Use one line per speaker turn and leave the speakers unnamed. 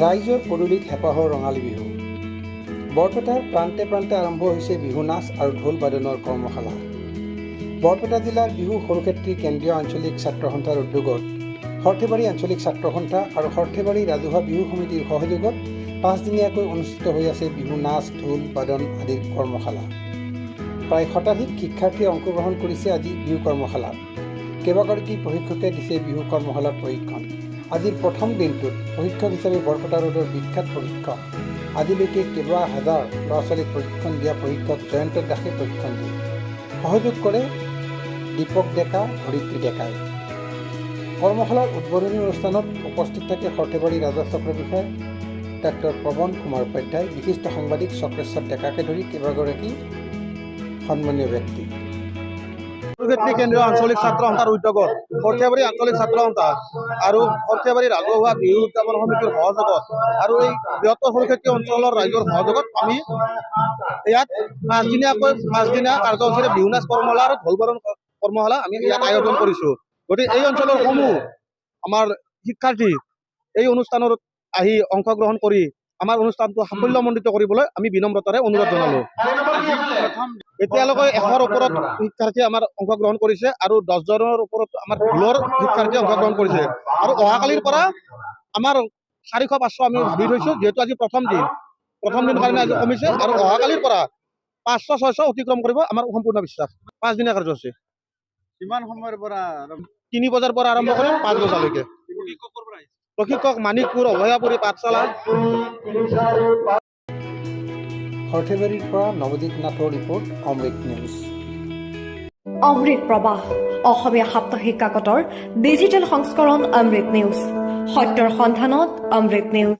ৰাইজৰ পদূলিত হেঁপাহৰ ৰঙালী বিহু। বৰপেটাৰ প্ৰান্তে প্ৰান্তে আৰম্ভ হৈছে বিহু নাচ আৰু ঢোল বাদনৰ কৰ্মশালা। বৰপেটা জিলাৰ বিহু সৰুক্ষেত্ৰী কেন্দ্ৰীয় আঞ্চলিক ছাত্ৰ সন্থাৰ উদ্যোগত সৰ্থেবাৰী আঞ্চলিক ছাত্ৰ সন্থা আৰু সৰ্থেবাৰী ৰাজহুৱা বিহু সমিতিৰ সহযোগত 5 দিনীয়াকৈ অনুষ্ঠিত হৈ আছে বিহু নাচ, ঢোল বাদন আদিৰ কৰ্মশালা। প্ৰায় শতাধিক শিক্ষাৰ্থীয়ে অংশগ্ৰহণ কৰিছে আজি বিহু কৰ্মশালাত। কেইবাগৰাকী প্ৰশিক্ষকে দিছে বিহু কৰ্মশালাৰ প্ৰশিক্ষণ। আজিৰ প্ৰথম দিনটোত প্ৰশিক্ষক হিচাপে বৰপেটা ৰোডৰ বিখ্যাত প্ৰশিক্ষক আজিলৈকে কেইবা হাজাৰ ল'ৰা ছোৱালীক প্ৰশিক্ষণ দিয়া প্ৰশিক্ষক জয়ন্ত দাসে প্ৰশিক্ষণ দিয়ে। সহযোগ কৰে দীপক ডেকা, ধৰিত্ৰী ডেকাই। কৰ্মশালাৰ উদ্বোধনী অনুষ্ঠানত উপস্থিত থাকে সৰ্থেবাৰী ৰাজহ চক্ৰ বিষয়া ডাক্তৰ পৱন কুমাৰ উপাধ্যায়, বিশিষ্ট সাংবাদিক চক্ৰেশ্বৰ ডেকাকে ধৰি কেইবাগৰাকী সন্মানীয় ব্যক্তি।
সৰুক্ষেত্ৰী কেন্দ্ৰীয় আঞ্চলিক ছাত্ৰ সন্থাৰ উদ্যোগত সৰ্থেবাৰী আঞ্চলিক ছাত্ৰ সন্থা আৰু সৰ্থেবাৰী ৰাজহুৱা বিহু উদযাপন সমিতিৰ সহযোগত আৰু এই বৃহত্তৰ সৰুক্ষেত্ৰী অঞ্চলৰ ৰাইজৰ সহযোগত আমি ইয়াত 5 দিনীয়া কাৰ্যসূচীৰে বিহু নাচ কৰ্মশালা আৰু ঢোল বাদন কৰ্মশালা আমি ইয়াত আয়োজন কৰিছোঁ। গতিকে এই অঞ্চলৰ সমূহ আমাৰ শিক্ষাৰ্থী এই অনুষ্ঠানত আহি অংশগ্ৰহণ কৰি আমাৰ অনুষ্ঠানটো সাফল্যমণ্ডিত কৰিবলৈ আমি বিনম্ৰতাৰে অনুৰোধ জনালোঁ। এতিয়ালৈকে 100ৰ ওপৰত শিক্ষাৰ্থী আমাৰ অংশগ্ৰহণ কৰিছে আৰু 10জনৰ ওপৰত আমাৰ ঢোলৰ শিক্ষাৰ্থী অংশগ্ৰহণ কৰিছে আৰু অহাকালিৰ পৰা আমাৰ 400-500 আমি ভাবি থৈছোঁ। যিহেতু আজি প্ৰথম দিন কাৰণে আজি কমিছে আৰু অহাকালিৰ পৰা 500-600 অতিক্ৰম কৰিব আমাৰ সম্পূৰ্ণ বিশ্বাস। 5 দিনীয়া কাৰ্যসূচী।
কিমান সময়ৰ পৰা
3 বজাৰ পৰা আৰম্ভ কৰি 5 বজালৈকে। প্ৰশিক্ষক মানিকপুৰ, অভয়াপুৰী, পাঠশালা।
সৰ্থেবাৰীৰ পৰা নৱজিৎ নাথৰ ৰিপৰ্ট, অমৃত নিউজ।
অমৃত প্ৰবাহ অসমীয়া সাপ্তাহিক কাকতৰ ডিজিটেল সংস্কৰণ অমৃত নিউজ, সত্যৰ সন্ধানত অমৃত নিউজ।